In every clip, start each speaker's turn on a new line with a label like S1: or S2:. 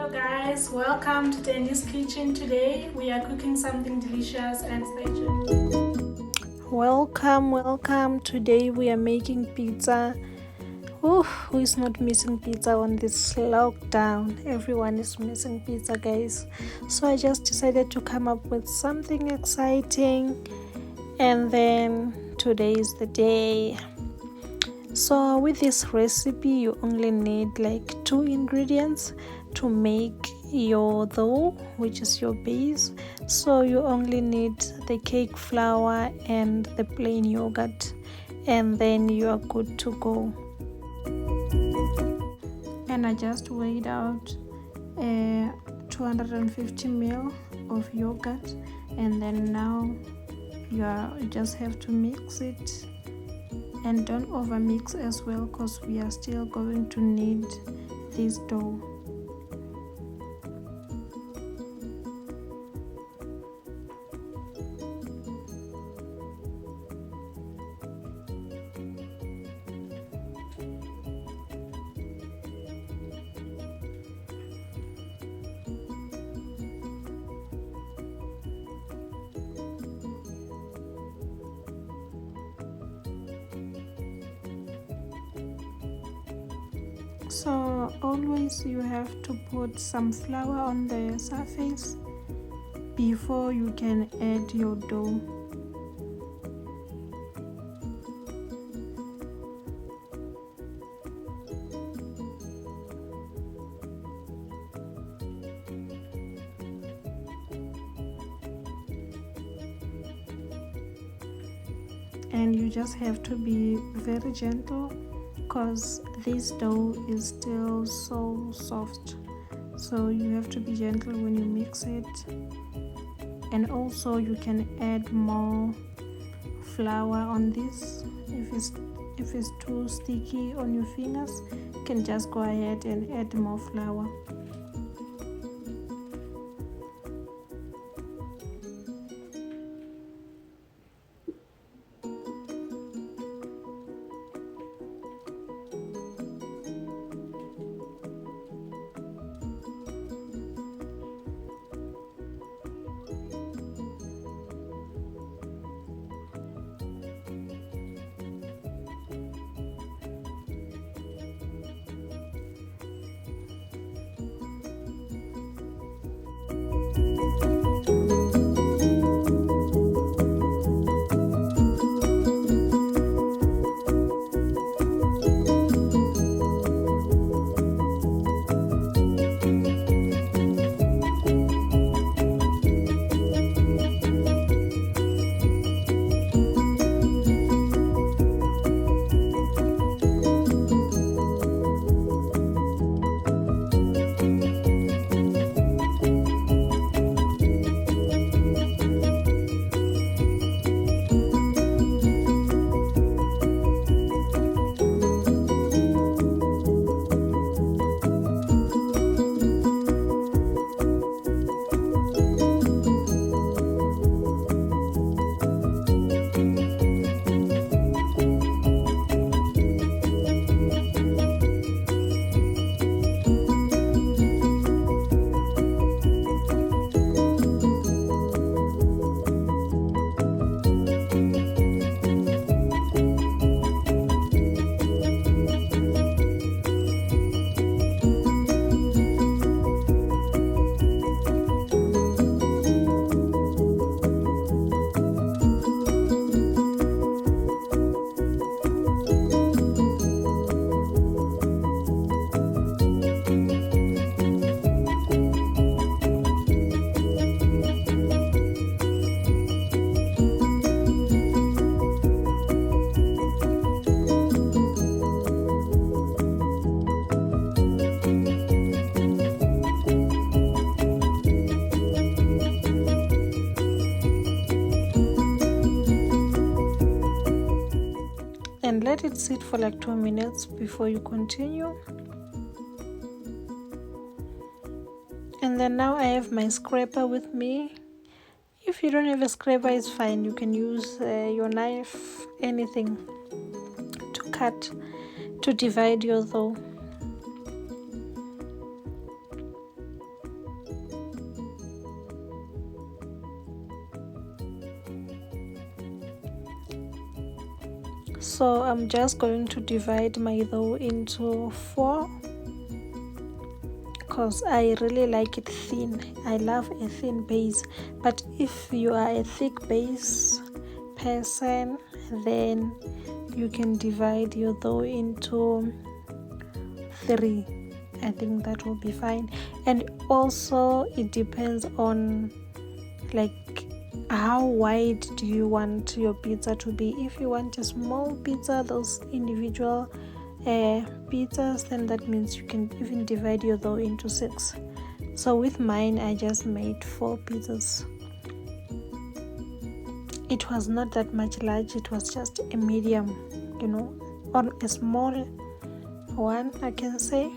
S1: Hello guys, welcome to Dandy's Kitchen. Today we are cooking something delicious and stay tuned. Welcome. Today we are making pizza. Who is not missing pizza on this lockdown? Everyone is missing pizza, guys. So I just decided to come up with something exciting, and then today is the day. So with this recipe you only need like 2 ingredients to make your dough, which is your base. So you only need the cake flour and the plain yogurt, and then you are good to go. And I just weighed out 250 ml of yogurt, and then now you just have to mix it. And don't over mix as well, because we are still going to need this dough. So always you have to put some flour on the surface before you can add your dough. And you just have to be very gentle, because this dough is still so soft, so you have to be gentle when you mix it. And also you can add more flour on this. If it's too sticky on your fingers, you can just go ahead and add more flour. And let it sit for like 2 minutes before you continue. And then now I have my scraper with me. If you don't have a scraper, it's fine. You can use your knife, anything to cut, to divide your dough. So I'm just going to divide my dough into 4 because I really like it thin. I love a thin base, but if you are a thick base person, then you can divide your dough into 3. I think that will be fine. And also it depends on like how wide do you want your pizza to be. If you want a small pizza, those individual pizzas, then that means you can even divide your dough into 6. So with mine, I just made 4 pizzas. It was not that much large, it was just a medium, or a small one, I can say.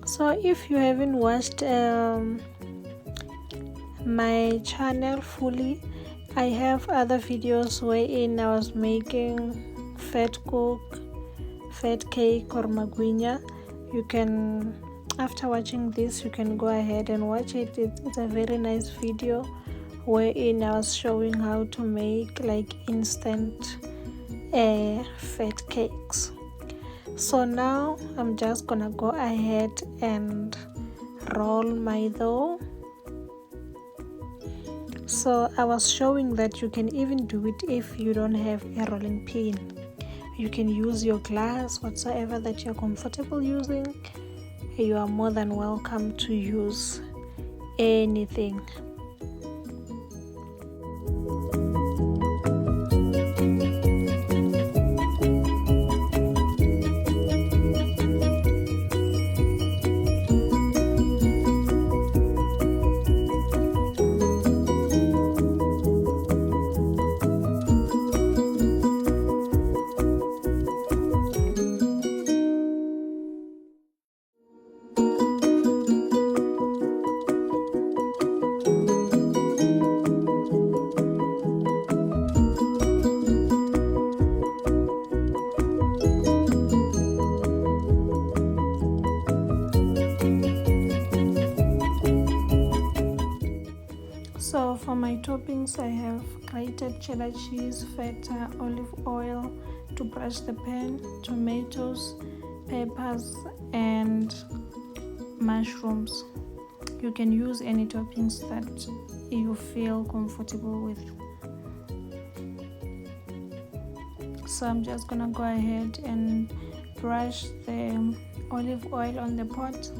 S1: So if you haven't watched my channel fully, I have other videos wherein I was making fat cake or magwinya. You can, after watching this, you can go ahead and watch it. It's a very nice video wherein I was showing how to make like instant fat cakes. So now I'm just gonna go ahead and roll my dough. So I was showing that you can even do it if you don't have a rolling pin. You can use your glass, whatsoever that you're comfortable using. You are more than welcome to use anything. So for my toppings, I have grated cheddar cheese, feta, olive oil to brush the pan, tomatoes, peppers, and mushrooms. You can use any toppings that you feel comfortable with. So I'm just gonna go ahead and brush the olive oil on the pot.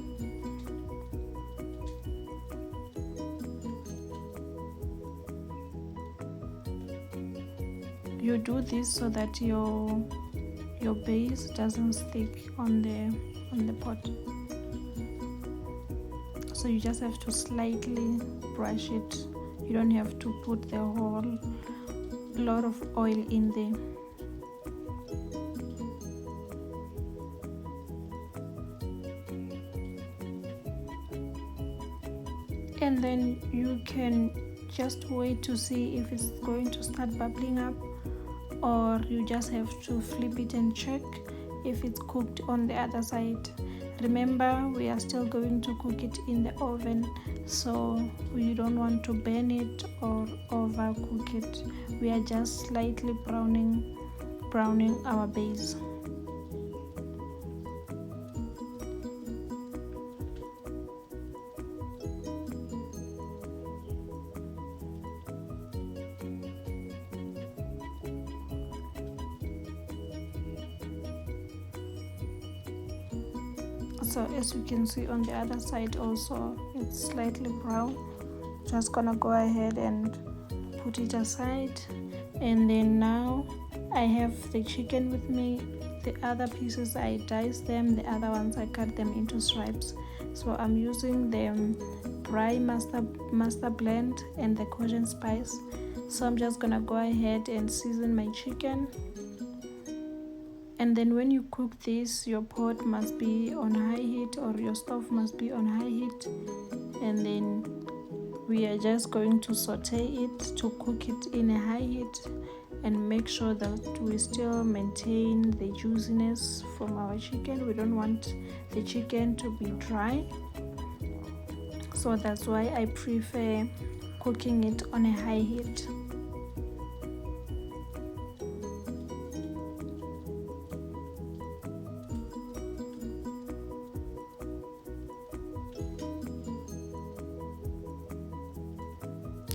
S1: You do this so that your base doesn't stick on the pot. So you just have to slightly brush it. You don't have to put the whole lot of oil in there. And then you can just wait to see if it's going to start bubbling up, or you just have to flip it and check if it's cooked on the other side. Remember, we are still going to cook it in the oven, so we don't want to burn it or overcook it. We are just slightly browning our base. So as you can see on the other side also, it's slightly brown. Just gonna go ahead and put it aside. And then now I have the chicken with me. The other pieces I diced them, the other ones I cut them into stripes. So I'm using the Braai master blend and the cojan spice. So I'm just gonna go ahead and season my chicken. And then when you cook this, your pot must be on high heat, or your stove must be on high heat. And then we are just going to saute it to cook it in a high heat and make sure that we still maintain the juiciness from our chicken. We don't want the chicken to be dry. So that's why I prefer cooking it on a high heat.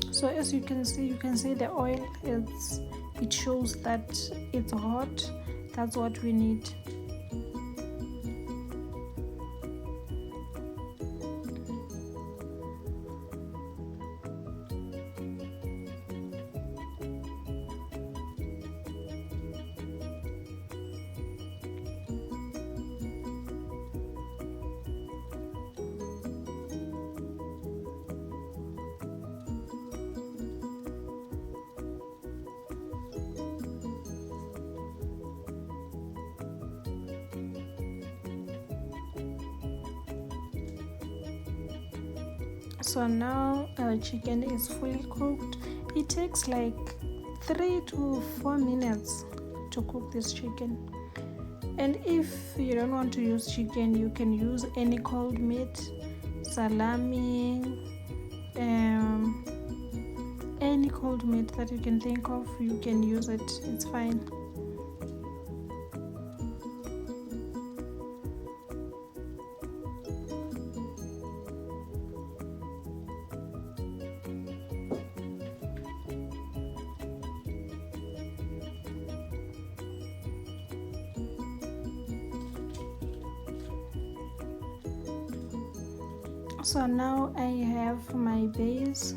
S1: So as you can see the oil, it shows that it's hot. That's what we need. So now our chicken is fully cooked. It takes like 3 to 4 minutes to cook this chicken. And if you don't want to use chicken, you can use any cold meat, salami, any cold meat that you can think of, you can use it. It's fine. So now I have my base.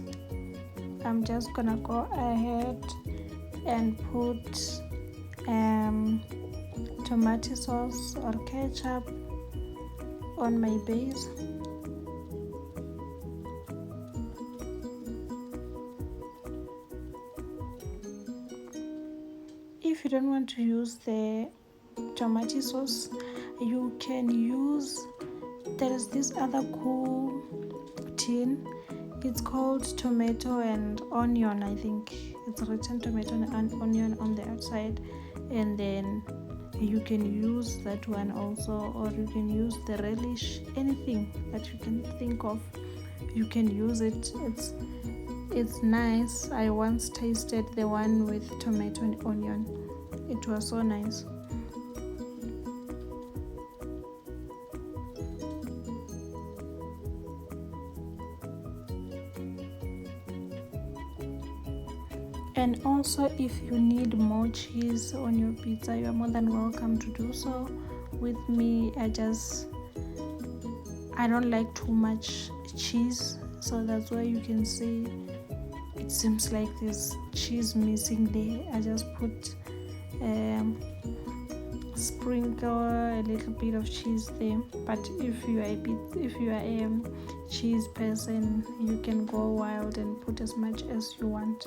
S1: I'm just gonna go ahead and put tomato sauce or ketchup on my base. If you don't want to use the tomato sauce, you can use, there is this other cool tin. It's called tomato and onion. I think it's written tomato and onion on the outside, and then you can use that one also, or you can use the relish. Anything that you can think of, you can use it. It's nice. I once tasted the one with tomato and onion. It was so nice. And also, if you need more cheese on your pizza, you are more than welcome to do so. With me, I don't like too much cheese, so that's why you can see it seems like there's cheese missing there. I just put sprinkle a little bit of cheese there. But if you are a cheese person, you can go wild and put as much as you want.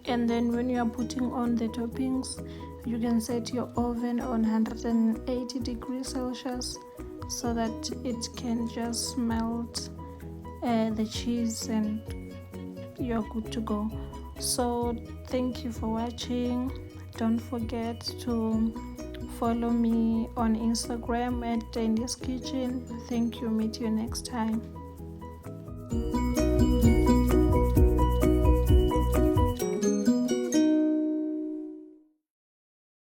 S1: And then when you are putting on the toppings, you can set your oven on 180 degrees Celsius so that it can just melt the cheese and you're good to go. So thank you for watching. Don't forget to follow me on Instagram at Dandy's Kitchen. Thank you. Meet you next time.